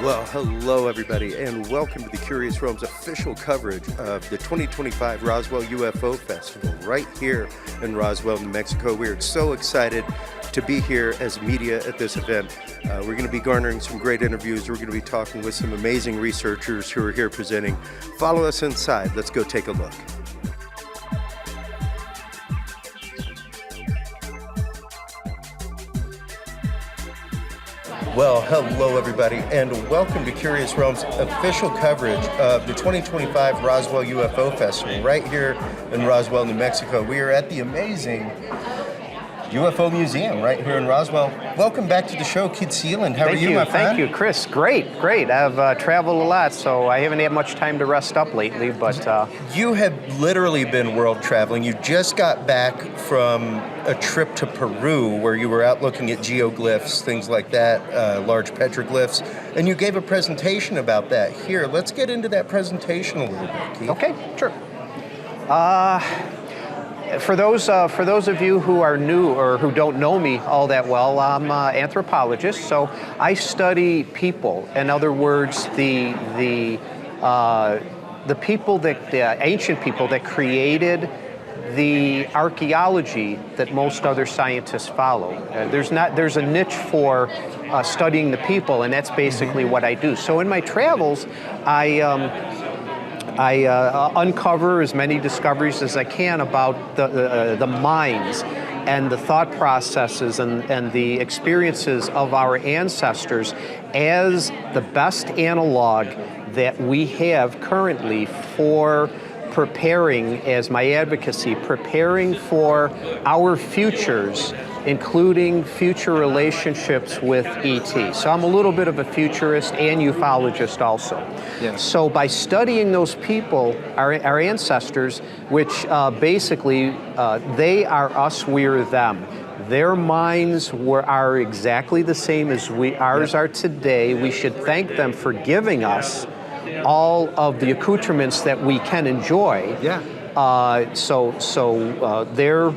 Well, hello everybody, and welcome to the Curious Realm's official coverage of the 2025 Roswell UFO Festival right here in Roswell, New Mexico. We are so excited to be here as media at this event. We're going to be garnering some great interviews. We're going to be talking with some amazing researchers who are here presenting. Follow us inside. Let's go take a look. Well, hello everybody, and welcome to Curious Realm's official coverage of the 2025 Roswell UFO Festival right here in Roswell, New Mexico. We are at the amazing UFO Museum right here in Roswell. Welcome back to the show, Kid Seland. How are you, my friend? Thank you, Chris. Great. I've traveled a lot, so I haven't had much time to rest up lately, but... You have literally been world traveling. You just got back from a trip to Peru where you were out looking at geoglyphs, things like that, large petroglyphs, and you gave a presentation about that. Here, let's get into that presentation a little bit, Keith. Okay, sure. For those of you who are new or who don't know me all that well, I'm an anthropologist, so I study people. In other words, the people that the ancient people that created the archaeology that most other scientists follow. There's a niche for studying the people, and that's basically what I do. So in my travels, I uncover as many discoveries as I can about the minds and the thought processes and the experiences of our ancestors as the best analog that we have currently for preparing, as my advocacy, preparing for our futures, including future relationships with ET. So I'm a little bit of a futurist and ufologist also. Yeah. So by studying those people, our ancestors, which basically they are us, we're them. Their minds are exactly the same as ours are today. We should thank them for giving us all of the accoutrements that we can enjoy. Yeah. They're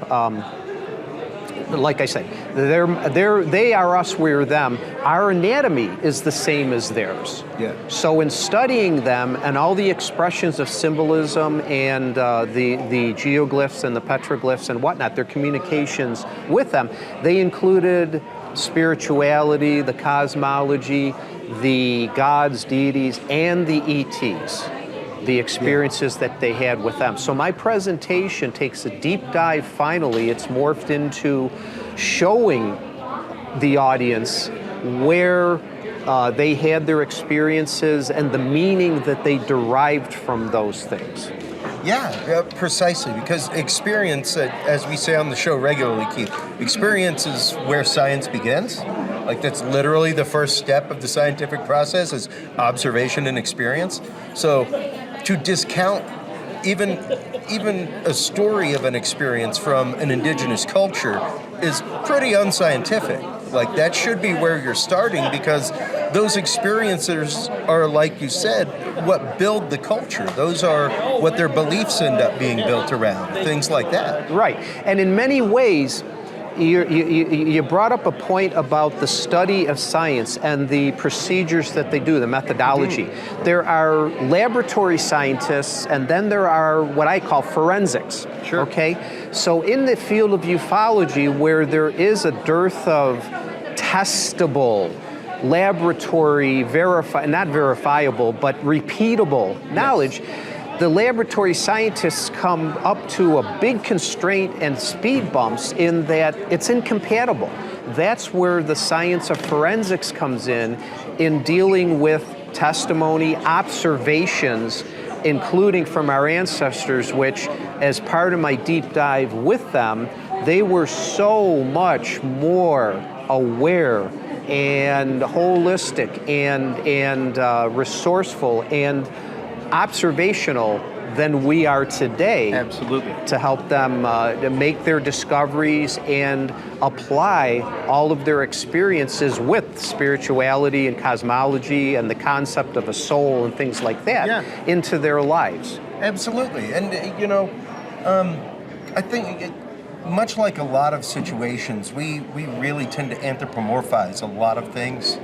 like I said, they are us, we're them. Our anatomy is the same as theirs. Yeah. So in studying them and all the expressions of symbolism and the geoglyphs and the petroglyphs and whatnot, their communications with them, they included spirituality, the cosmology, the gods, deities, and the ETs, the experiences that they had with them. So my presentation takes a deep dive. Finally, it's morphed into showing the audience where they had their experiences and the meaning that they derived from those things. Yeah, precisely, because experience, as we say on the show regularly, Keith, experience is where science begins. Like, that's literally the first step of the scientific process is observation and experience. So to discount even a story of an experience from an indigenous culture is pretty unscientific. Like, that should be where you're starting, because those experiences are, like you said, what build the culture. Those are what their beliefs end up being built around, things like that. Right, and in many ways, you brought up a point about the study of science and the procedures that they do, the methodology. Mm-hmm. There are laboratory scientists, and then there are what I call forensics. Sure. Okay? So in the field of ufology, where there is a dearth of testable, laboratory, not verifiable, but repeatable knowledge, yes, the laboratory scientists come up to a big constraint and speed bumps in that it's incompatible. That's where the science of forensics comes in dealing with testimony, observations, including from our ancestors, which, as part of my deep dive with them, they were so much more aware and holistic and resourceful and observational than we are today. Absolutely. To help them to make their discoveries and apply all of their experiences with spirituality and cosmology and the concept of a soul and things like that into their lives. Absolutely. And, I think much like a lot of situations, we really tend to anthropomorphize a lot of things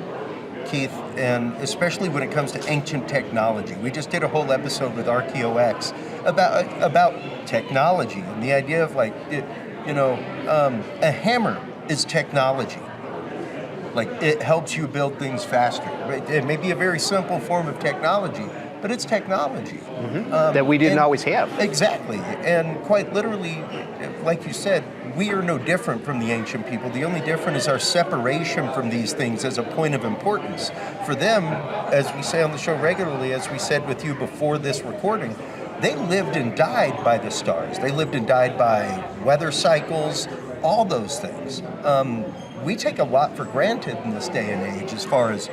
Keith, and especially when it comes to ancient technology. We just did a whole episode with RKOX about technology and the idea of like, a hammer is technology. Like, it helps you build things faster. It may be a very simple form of technology, but it's technology. That we didn't always have. Exactly. And quite literally, like you said, we are no different from the ancient people. The only difference is our separation from these things as a point of importance. For them, as we say on the show regularly, as we said with you before this recording, they lived and died by the stars. They lived and died by weather cycles, all those things. We take a lot for granted in this day and age as far as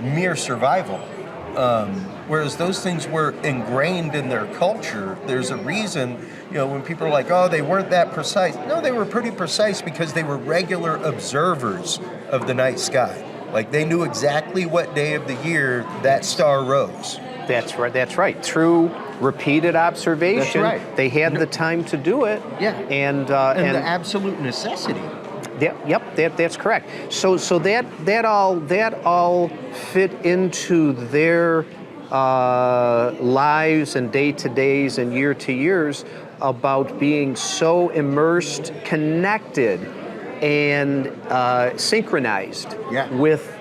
mere survival. Whereas those things were ingrained in their culture. There's a reason, when people are like, oh, they weren't that precise. No, they were pretty precise because they were regular observers of the night sky. Like, they knew exactly what day of the year that star rose. That's right. Through repeated observation, That's right. They had the time to do it. Yeah. And the absolute necessity. That's correct. So that all fit into their lives and day-to-days and year-to-years about being so immersed, connected, and synchronized with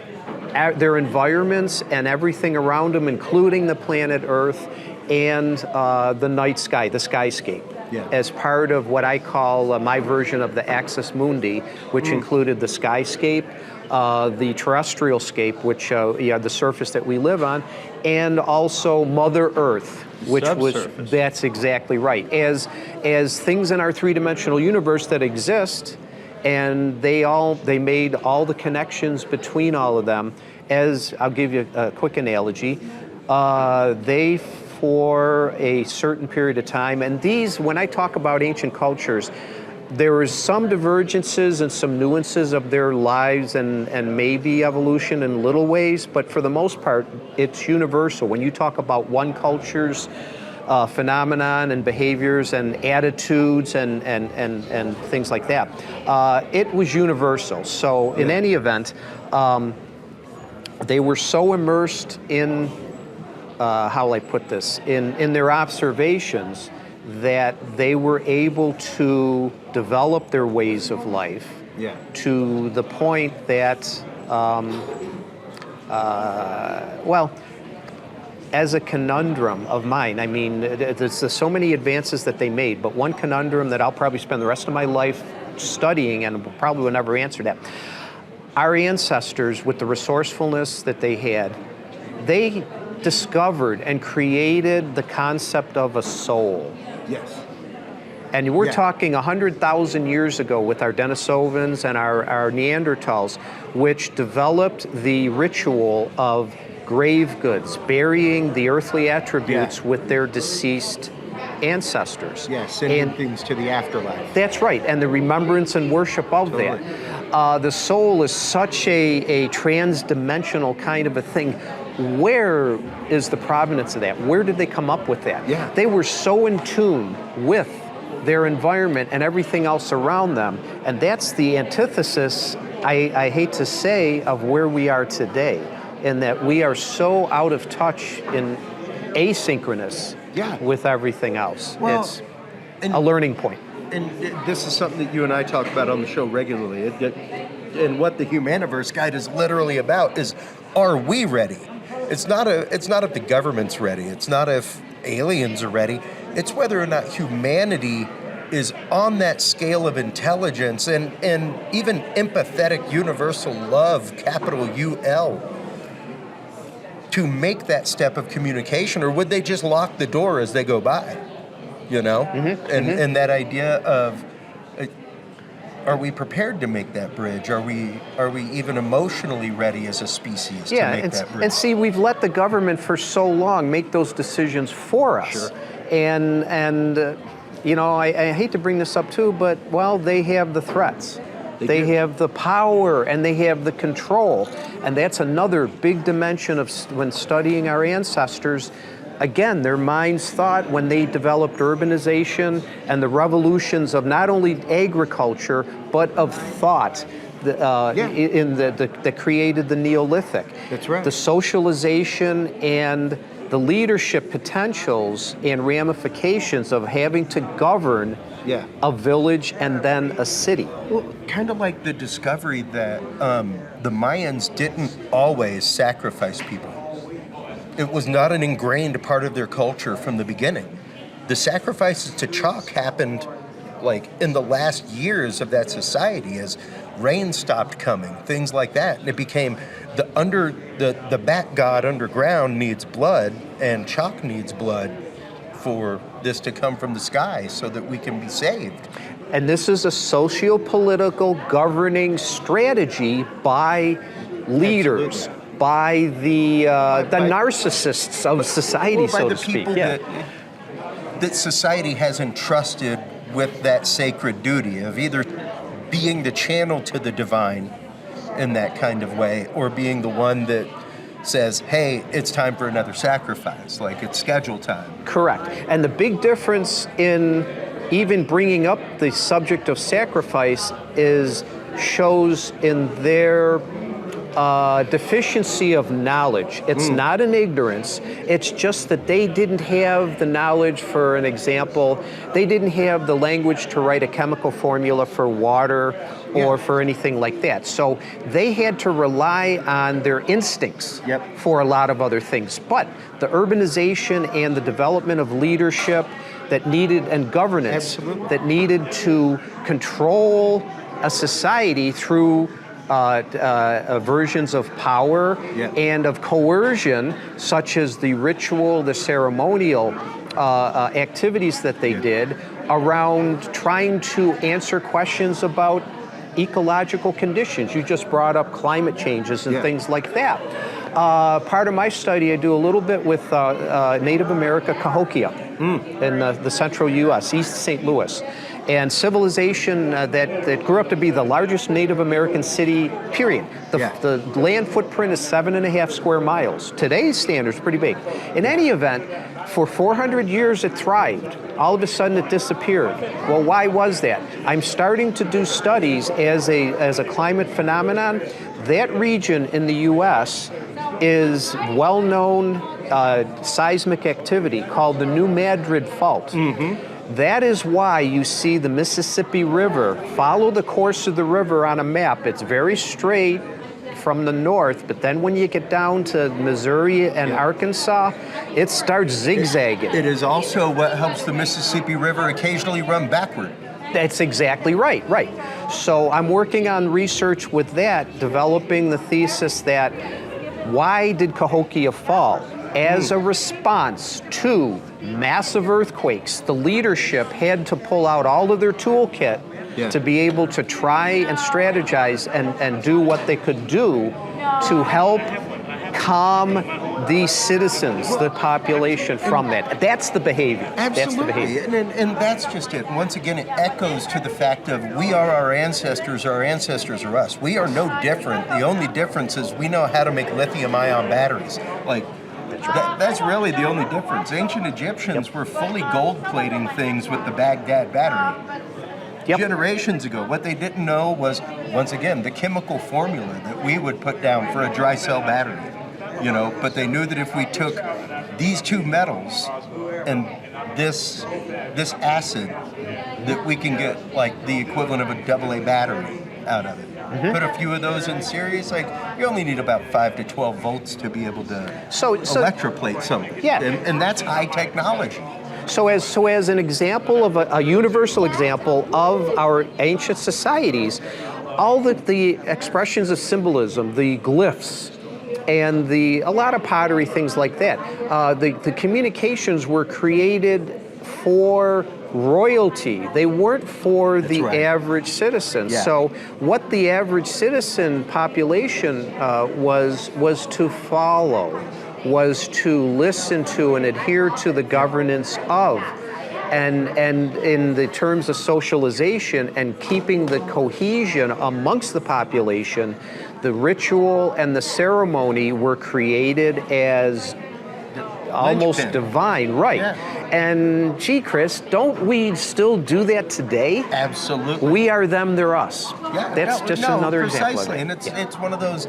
their environments and everything around them, including the planet Earth and the night sky, the skyscape. Yeah. As part of what I call my version of the Axis Mundi, which included the skyscape, the terrestrial scape, which the surface that we live on, and also Mother Earth, which that's exactly right. As things in our three-dimensional universe that exist, and they made all the connections between all of them. As I'll give you a quick analogy, they for a certain period of time. And these, when I talk about ancient cultures, there is some divergences and some nuances of their lives and maybe evolution in little ways, but for the most part, it's universal. When you talk about one culture's phenomenon and behaviors and attitudes and things like that, it was universal. So in any event, they were so immersed in how will I put this, in their observations, that they were able to develop their ways of life to the point that, as a conundrum of mine, I mean, there's so many advances that they made, but one conundrum that I'll probably spend the rest of my life studying and probably will never answer that. Our ancestors, with the resourcefulness that they had, they discovered and created the concept of a soul. Yes. And we're talking 100,000 years ago with our Denisovans and our Neanderthals, which developed the ritual of grave goods, burying the earthly attributes with their deceased ancestors. Yes, sending things to the afterlife. That's right, and the remembrance and worship of that. The soul is such a trans-dimensional kind of a thing. Where is the provenance of that? Where did they come up with that? Yeah. They were so in tune with their environment and everything else around them, and that's the antithesis, I hate to say, of where we are today, in that we are so out of touch and asynchronous with everything else. Well, it's a learning point. And this is something that you and I talk about on the show regularly. And what the Humaniverse Guide is literally about is, are we ready? It's not if the government's ready. It's not if aliens are ready. It's whether or not humanity is on that scale of intelligence and even empathetic universal love, capital UL, to make that step of communication, or would they just lock the door as they go by? And that idea of, are we prepared to make that bridge? Are we even emotionally ready as a species to make that bridge? And see, we've let the government for so long make those decisions for us. Sure. And I hate to bring this up too, but, they have the threats. They have the power and they have the control. And that's another big dimension of when studying our ancestors. Again, their minds thought when they developed urbanization and the revolutions of not only agriculture, but of thought, that created the Neolithic. That's right. The socialization and the leadership potentials and ramifications of having to govern a village and then a city. Well, kind of like the discovery that the Mayans didn't always sacrifice people. It was not an ingrained part of their culture from the beginning. The sacrifices to chalk happened like in the last years of that society as rain stopped coming, things like that. And it became the bat god underground needs blood and chalk needs blood for this to come from the sky so that we can be saved. And this is a socio-political governing strategy by leaders, by the narcissists of society, so to speak. By the people that society has entrusted with that sacred duty of either being the channel to the divine in that kind of way, or being the one that says, hey, it's time for another sacrifice, like it's schedule time. Correct. And the big difference in even bringing up the subject of sacrifice shows in their deficiency of knowledge. It's not an ignorance. It's just that they didn't have the knowledge. For an example, they didn't have the language to write a chemical formula for water or for anything like that. So they had to rely on their instincts for a lot of other things. But the urbanization and the development of leadership that needed, and governance that needed to control a society through versions of power and of coercion, such as the ritual, the ceremonial activities that they did around trying to answer questions about ecological conditions. You just brought up climate changes and things like that. Part of my study, I do a little bit with Native America Cahokia in the central U.S., East St. Louis. And civilization that grew up to be the largest Native American city, period. The land footprint is 7.5 square miles. Today's standard's pretty big. In any event, for 400 years it thrived. All of a sudden it disappeared. Well, why was that? I'm starting to do studies as a climate phenomenon. That region in the U.S. is well-known seismic activity called the New Madrid Fault. That is why you see the Mississippi River. Follow the course of the river on a map. It's very straight from the north, but then when you get down to Missouri and Arkansas, it starts zigzagging. It is also what helps the Mississippi River occasionally run backward. That's exactly right. So I'm working on research with that, developing the thesis that why did Cahokia fall? As a response to massive earthquakes, the leadership had to pull out all of their toolkit to be able to try and strategize and do what they could do to help calm the citizens, the population from that. That's the behavior. Absolutely. That's the behavior. And that's just it. Once again, it echoes to the fact of we are our ancestors are us. We are no different. The only difference is we know how to make lithium-ion batteries. That's really the only difference. Ancient Egyptians were fully gold-plating things with the Baghdad battery. Generations ago, what they didn't know was, once again, the chemical formula that we would put down for a dry cell battery. But they knew that if we took these two metals and this acid, that we can get like the equivalent of a AA battery out of it. Put a few of those in series, you only need about 5 to 12 volts to be able to electroplate something. And that's high technology. So as an example of a universal example of our ancient societies, all the expressions of symbolism, the glyphs, and a lot of pottery, things like that, the communications were created for royalty. They weren't for the average citizen. So what the average citizen population was to follow, was to listen to and adhere to the governance of. And in the terms of socialization and keeping the cohesion amongst the population, the ritual and the ceremony were created as almost Linchpin. divine, right? Yeah. And gee, Chris, don't we still do that today? Absolutely. We are them, they're us. Yeah, That's just another example of precisely. it. And it's one of those.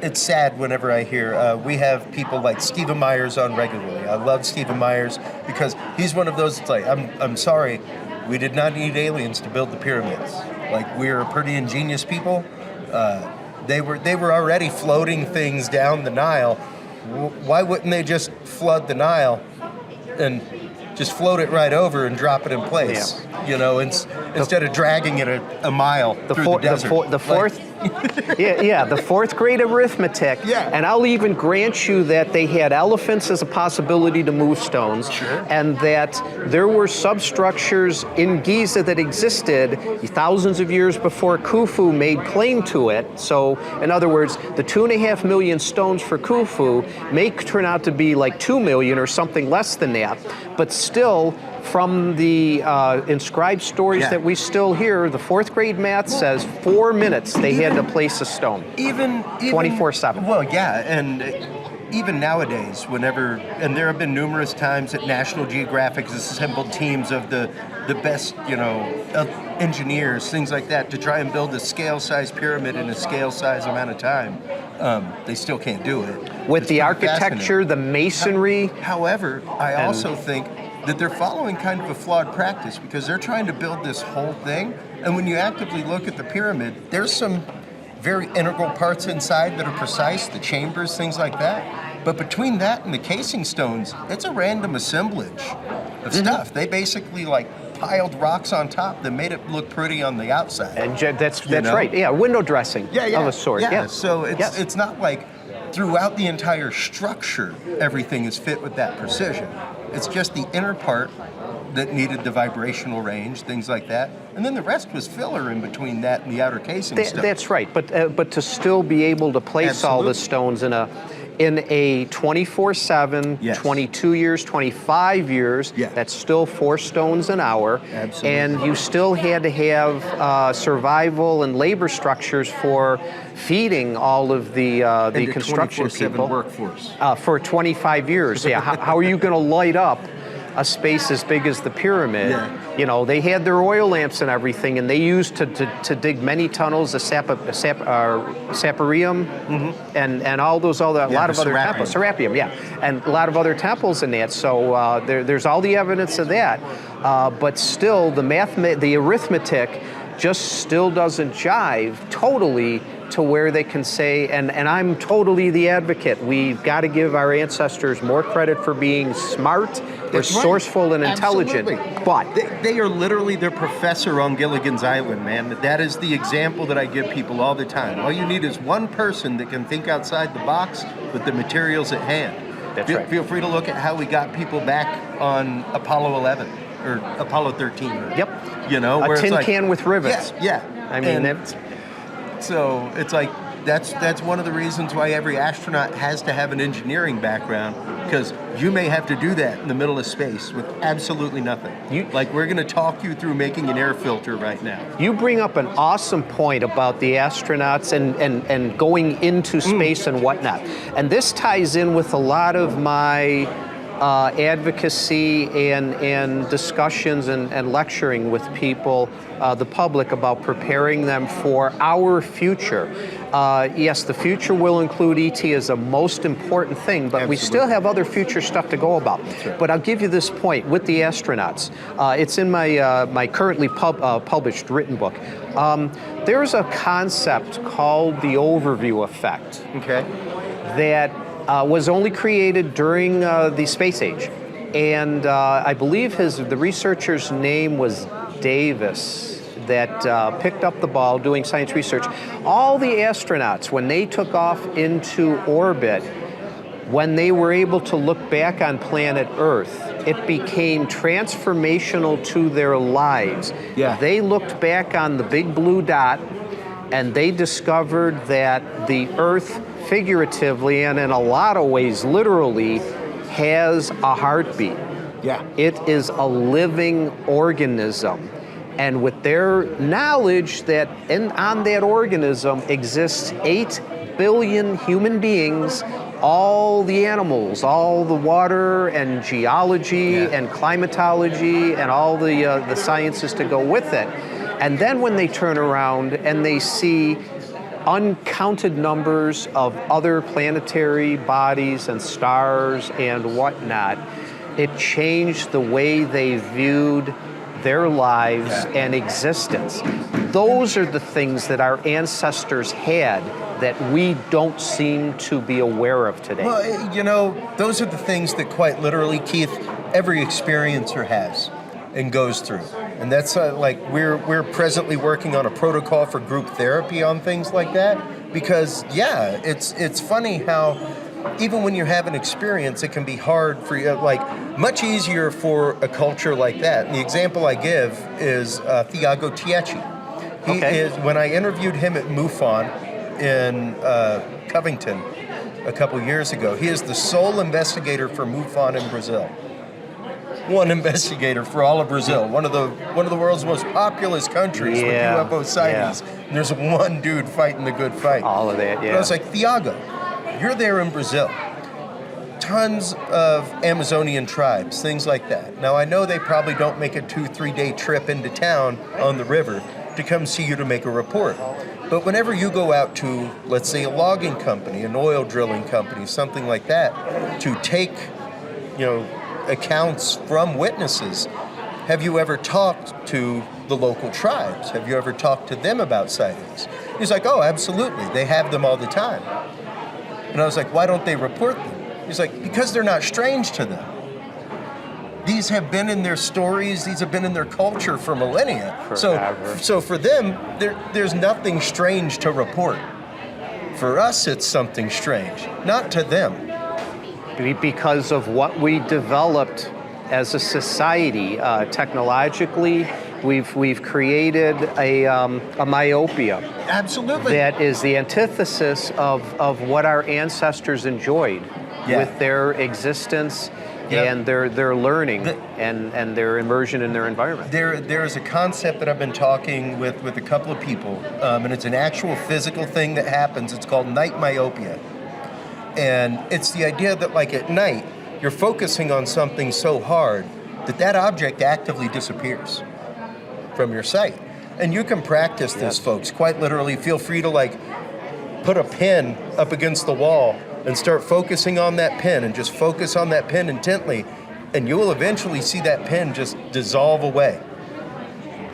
It's sad whenever I hear we have people like Stephen Myers on regularly. I love Stephen Myers because he's one of those. It's like I'm sorry, we did not need aliens to build the pyramids. Like we're pretty ingenious people. They were already floating things down the Nile. Why wouldn't they just flood the Nile and just float it right over and drop it in place? Yeah. You know, instead of dragging it a mile through the desert. The fourth, the fourth grade arithmetic. Yeah. And I'll even grant you that they had elephants as a possibility to move stones, Sure. and that there were substructures in Giza that existed thousands of years before Khufu made claim to it. So, in other words, the 2.5 million stones for Khufu may turn out to be like 2 million or something less than that, but still, from the inscribed stories Yeah. that we still hear, the fourth grade math says 4 minutes they had to place a stone. Even 24/7. Well, yeah, and even nowadays, and there have been numerous times that National Geographic has assembled teams of the best, engineers, things like that, to try and build a scale-size pyramid in a scale-size amount of time. They still can't do it. With It's the pretty architecture, fascinating. the masonry. However, I also think that they're following kind of a flawed practice because they're trying to build this whole thing. And when you actively look at the pyramid, there's some very integral parts inside that are precise, the chambers, things like that. But between that and the casing stones, it's a random assemblage of stuff. They basically piled rocks on top that made it look pretty on the outside. And that's know? right. Yeah, window dressing Yeah. of a sort. Yeah. Yeah. So Yes. it's not like throughout the entire structure everything is fit with that precision. It's just the inner part that needed the vibrational range, things like that, and then the rest was filler in between that and the outer casing stuff. That's right. But to still be able to place all the stones in a 24/7, Yes. 22 years, 25 years, Yeah. that's still 4 stones an hour. Absolutely. And you still had to have survival and labor structures for feeding all of the construction 24/7 people. workforce. For 25 years. Yeah. How are you going to light up a space as big as the pyramid? Yeah. You know, they had their oil lamps and everything, and they used to dig many tunnels, the saparium, and all those other, a lot of the other serapeum. temples, serapeum, yeah, and a lot of other temples in that. So there's all the evidence of that, but still the arithmetic just still doesn't jive totally to where they can say, and I'm totally the advocate, we've got to give our ancestors more credit for being smart, resourceful, and intelligent. Absolutely. But They are literally the professor on Gilligan's Island, man. That is the example that I give people all the time. All you need is one person that can think outside the box with the materials at hand. That's right. Feel free to look at how we got people back on Apollo 11 or Apollo 13. Yep. Where a it's tin like, can with rivets. Yeah. I mean, And so it's like that's one of the reasons why every astronaut has to have an engineering background, because you may have to do that in the middle of space with absolutely nothing. We're going to talk you through making an air filter right now. You bring up an awesome point about the astronauts and going into space and whatnot. And this ties in with a lot of my advocacy and discussions and lecturing with people, the public, about preparing them for our future. Yes, the future will include ET as a most important thing, but we still have other future stuff to go about. Right. But I'll give you this point with the astronauts. It's in my currently published written book. There's a concept called the overview effect. Okay. That was only created during the space age. And I believe the researcher's name was Davis, that picked up the ball doing science research. All the astronauts, when they took off into orbit, when they were able to look back on planet Earth, it became transformational to their lives. Yeah. They looked back on the big blue dot, and they discovered that the Earth, figuratively and in a lot of ways literally, has a heartbeat. Yeah. It is a living organism. And with their knowledge that on that organism exists 8 billion human beings all the animals, all the water and geology and climatology and all the sciences to go with it. And then when they turn around and they see uncounted numbers of other planetary bodies and stars and whatnot, it changed the way they viewed their lives and existence. Those are the things that our ancestors had that we don't seem to be aware of today. Well, you know, those are the things that quite literally, Keith, every experiencer has and goes through. And that's like we're presently working on a protocol for group therapy on things like that, because it's funny how even when you have an experience, it can be hard for you, like much easier for a culture like that. And the example I give is Thiago Tietche. He is, when I interviewed him at MUFON in Covington a couple years ago, he is the sole investigator for MUFON in Brazil. One investigator for all of Brazil, one of the world's most populous countries with UFO sightings. And there's one dude fighting the good fight. All of that, And I was like, Thiago, you're there in Brazil. Tons of Amazonian tribes, things like that. Now I know they probably don't make a 2-3 day trip into town on the river to come see you to make a report. But whenever you go out to, let's say, a logging company, an oil drilling company, something like that, to take, accounts from witnesses, have you ever talked to the local tribes? Have you ever talked to them about sightings? He's like, oh, absolutely. They have them all the time. And I was like, why don't they report them? He's like, because they're not strange to them. These have been in their stories, these have been in their culture for millennia. So for them, there's nothing strange to report. For us, it's something strange, not to them. Because of what we developed as a society, technologically, we've created a myopia. Absolutely. That is the antithesis of what our ancestors enjoyed with their existence and their learning and their immersion in their environment. There is a concept that I've been talking with a couple of people, and it's an actual physical thing that happens. It's called night myopia. And it's the idea that, like, at night, you're focusing on something so hard that object actively disappears from your sight. And you can practice this, folks, quite literally. Feel free to, like, put a pin up against the wall and start focusing on that pin and just focus on that pin intently, and you will eventually see that pin just dissolve away,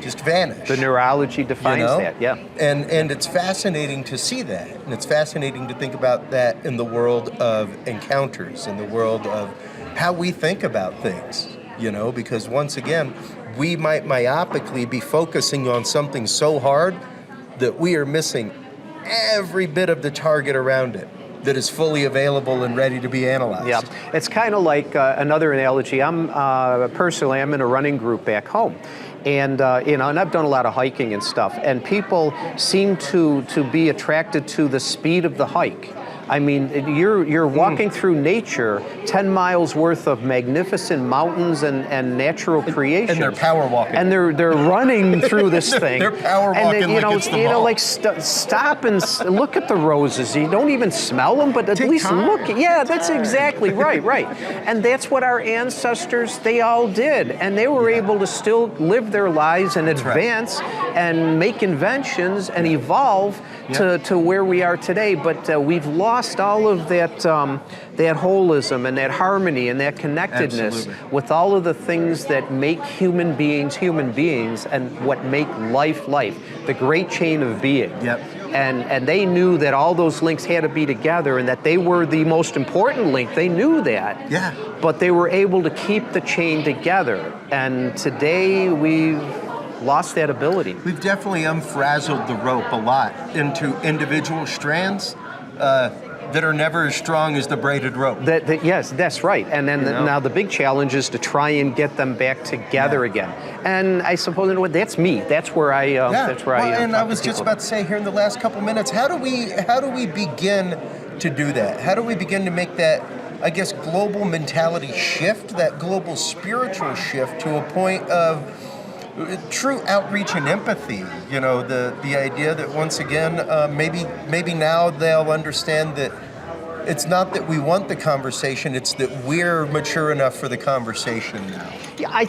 just vanish. The neurology defines that, And it's fascinating to see that, and it's fascinating to think about that in the world of encounters, in the world of how we think about things, because once again, we might myopically be focusing on something so hard that we are missing every bit of the target around it that is fully available and ready to be analyzed. Yeah, it's kind of like another analogy. I'm in a running group back home. And and I've done a lot of hiking and stuff, and people seem to be attracted to the speed of the hike. I mean, you're walking through nature, 10 miles worth of magnificent mountains and natural creations. And they're power walking. And they're running through this thing. They're power walking and like it's the mall. like stop and look at the roses. You don't even smell them, but at least look. Yeah, that's exactly right. And that's what our ancestors, they all did. And they were able to still live their lives and advance and make inventions and evolve to where we are today. But we've lost all of that holism and that harmony and that connectedness with all of the things that make human beings and what make life, the great chain of being. And they knew that all those links had to be together and that they were the most important link. They knew that. But they were able to keep the chain together. And today we've lost that ability. We've definitely unfrazzled the rope a lot into individual strands that are never as strong as the braided rope. Yes, that's right. And then now the big challenge is to try and get them back together again. And I suppose that's me. That's where I. And I was just about to say here in the last couple minutes, how do we begin to do that? How do we begin to make that, I guess, global mentality shift, that global spiritual shift to a point of true outreach and empathy? The idea that once again, maybe now they'll understand that it's not that we want the conversation, it's that we're mature enough for the conversation now. Yeah, I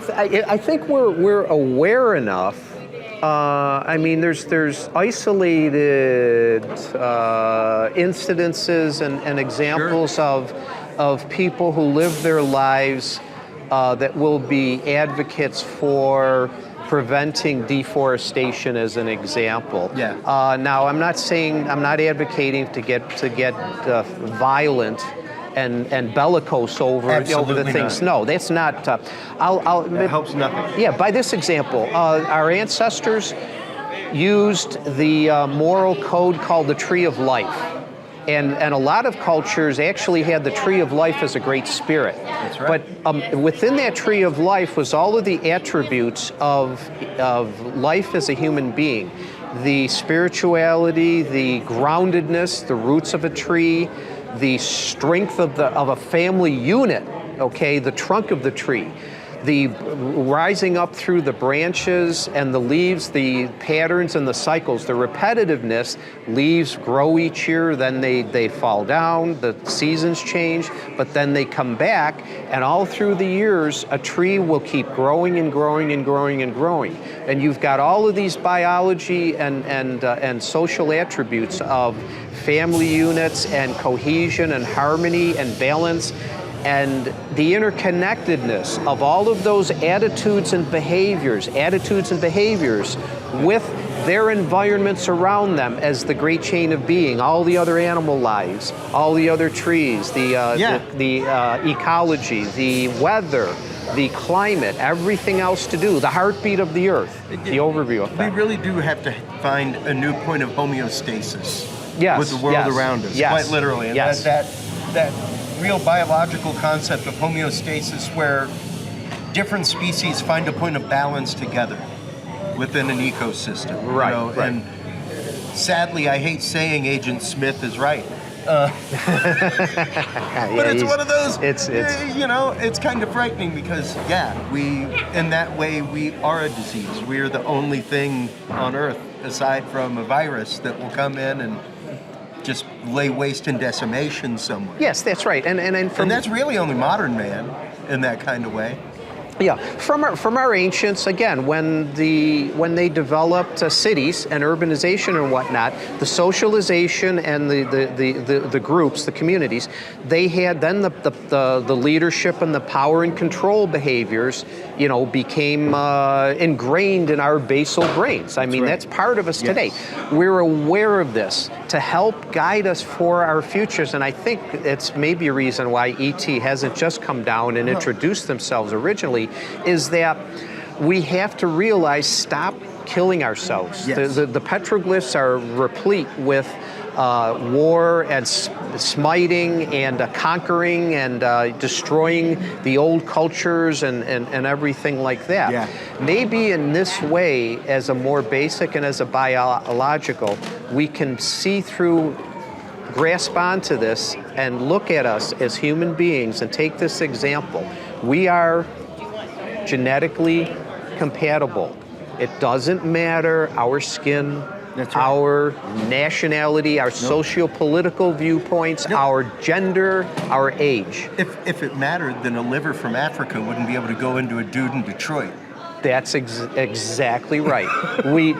think we're aware enough. I mean, there's isolated incidences and examples of people who live their lives that will be advocates for preventing deforestation, as an example. Yeah. Now, I'm not advocating to get violent and bellicose over the things. Not. No, that's not. That helps nothing. Yeah, by this example, our ancestors used the moral code called the Tree of Life. And a lot of cultures actually had the Tree of Life as a great spirit. That's right. But within that Tree of Life was all of the attributes of life as a human being. The spirituality, the groundedness, the roots of a tree, the strength of a family unit, okay, the trunk of the tree, the rising up through the branches and the leaves, the patterns and the cycles, the repetitiveness. Leaves grow each year, then they fall down, the seasons change, but then they come back, and all through the years, a tree will keep growing and growing and growing and growing. And you've got all of these biology and social attributes of family units and cohesion and harmony and balance, and the interconnectedness of all of those attitudes and behaviors with their environments around them as the great chain of being, all the other animal lives, all the other trees, the ecology, the weather, the climate, everything else to do, the heartbeat of the earth, the overview of that. We really do have to find a new point of homeostasis Yes, with the world yes, around us, yes, quite literally. And yes. that real biological concept of homeostasis, where different species find a point of balance together within an ecosystem. Right, you know? right. And sadly, I hate saying Agent Smith is right. But it's one of those, it's kind of frightening because, in that way, we are a disease. We are the only thing on Earth, aside from a virus, that will come in and just lay waste and decimation somewhere. Yes, that's right. And that's really only modern man in that kind of way. Yeah, from our ancients, again, when they developed cities and urbanization and whatnot, the socialization and the groups, the communities, they had then the leadership and the power and control behaviors, became ingrained in our basal brains. I mean, that's part of us today. We're aware of this to help guide us for our futures, and I think it's maybe a reason why ET hasn't just come down and introduced themselves originally, is that we have to realize, stop killing ourselves. Yes. The petroglyphs are replete with war and smiting and conquering and destroying the old cultures and everything like that. Yeah. Maybe in this way, as a more basic and as a biological, we can see through, grasp onto this and look at us as human beings and take this example. We are genetically compatible. It doesn't matter our skin, our nationality, our socio-political viewpoints, our gender, our age. If it mattered, then a liver from Africa wouldn't be able to go into a dude in Detroit. That's exactly right. We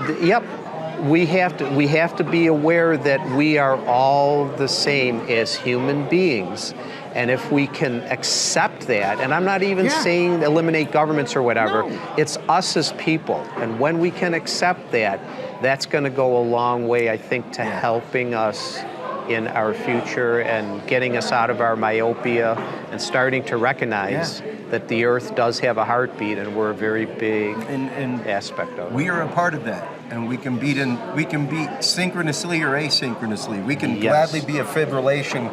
have to be aware that we are all the same as human beings. And if we can accept that, and I'm not even saying eliminate governments or whatever, it's us as people. And when we can accept that, that's going to go a long way, I think, to helping us in our future and getting us out of our myopia and starting to recognize that the Earth does have a heartbeat and we're a very big aspect of it. We are a part of that, and we can beat synchronously or asynchronously. We can gladly be a fibrillation,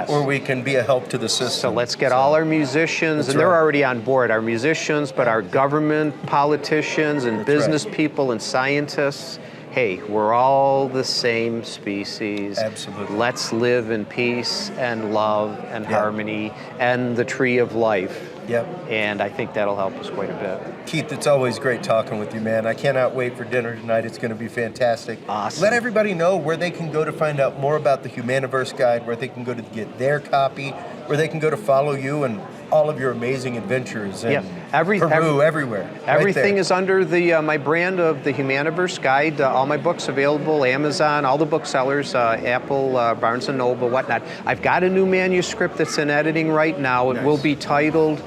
or we can be a help to the system. So let's get all our musicians, and they're already on board, our musicians, but our government, politicians, and business people and scientists. Hey, we're all the same species. Absolutely. Let's live in peace and love and harmony and the tree of life. Yep. And I think that'll help us quite a bit. Keith, it's always great talking with you, man. I cannot wait for dinner tonight. It's going to be fantastic. Awesome. Let everybody know where they can go to find out more about the Humaniverse Guide, where they can go to get their copy, where they can go to follow you and all of your amazing adventures in Peru, everywhere. Everything is under the my brand of the Humaniverse Guide. All my books available, Amazon, all the booksellers, Apple, Barnes & Noble, whatnot. I've got a new manuscript that's in editing right now. It will be titled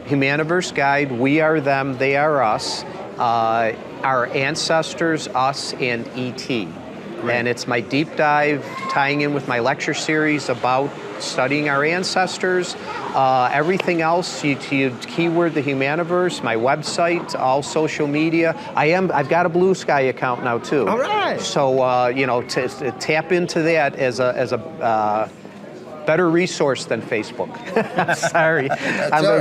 Humaniverse Guide, We Are Them, They Are Us, Our Ancestors, Us, and E.T. And it's my deep dive tying in with my lecture series about studying our ancestors. Everything else, you keyword the Humaniverse, my website, all social media. I've got a Blue Sky account now too. All right. So to tap into that as a better resource than Facebook. Sorry,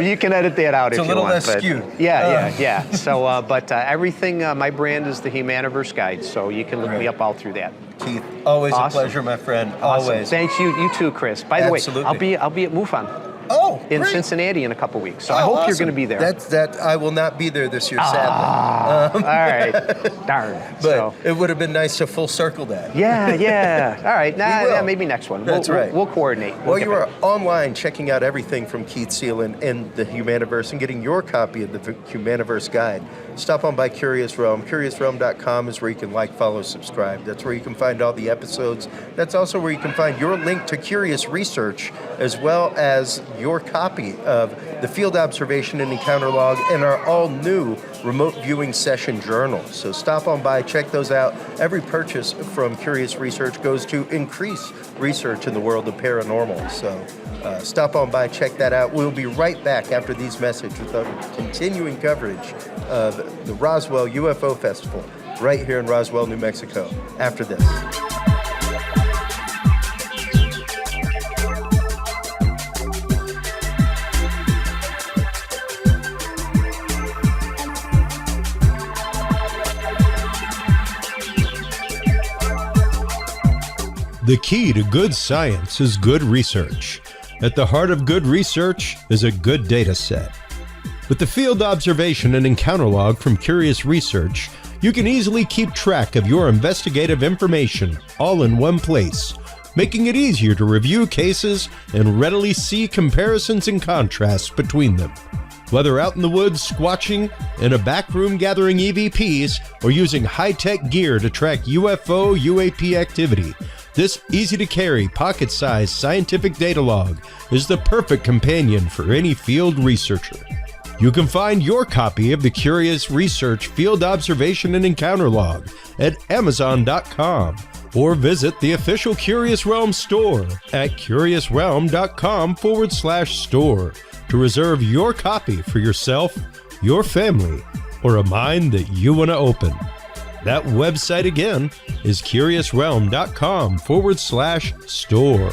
you can edit that out if you want. It's a little less skewed. Yeah. So, but everything, my brand is the Humaniverse Guide, so you can look me up all through that. Keith, always Awesome. a pleasure, my friend. Awesome. Always. Thanks, you too, Chris. By the way, Absolutely. I'll be at MUFON. Oh, in great. Cincinnati in a couple weeks. So I hope you're going to be there. I will not be there this year, sadly. All right. Darn. But it would have been nice to full circle that. Yeah. All right. Maybe next one. That's right. We'll coordinate. While you are online checking out everything from Keith Seland and the Humaniverse and getting your copy of the Humaniverse Guide, stop on by Curious Realm. CuriousRealm.com is where you can like, follow, subscribe. That's where you can find all the episodes. That's also where you can find your link to Curious Research, as well as your copy of the Field Observation and Encounter Log and our all-new remote viewing session journal. So stop on by, check those out. Every purchase from Curious Research goes to increase research in the world of paranormal. So stop on by, check that out. We'll be right back after these messages with our continuing coverage of the Roswell UFO Festival right here in Roswell, New Mexico. After this. The key to good science is good research. At the heart of good research is a good data set. With the Field Observation and Encounter Log from Curious Research, you can easily keep track of your investigative information all in one place, making it easier to review cases and readily see comparisons and contrasts between them. Whether out in the woods squatching, in a back room gathering EVPs, or using high-tech gear to track UFO, UAP activity, this easy-to-carry, pocket-sized scientific data log is the perfect companion for any field researcher. You can find your copy of the Curious Research Field Observation and Encounter Log at Amazon.com or visit the official Curious Realm store at CuriousRealm.com/store to reserve your copy for yourself, your family, or a mind that you want to open. That website again is CuriousRealm.com/store.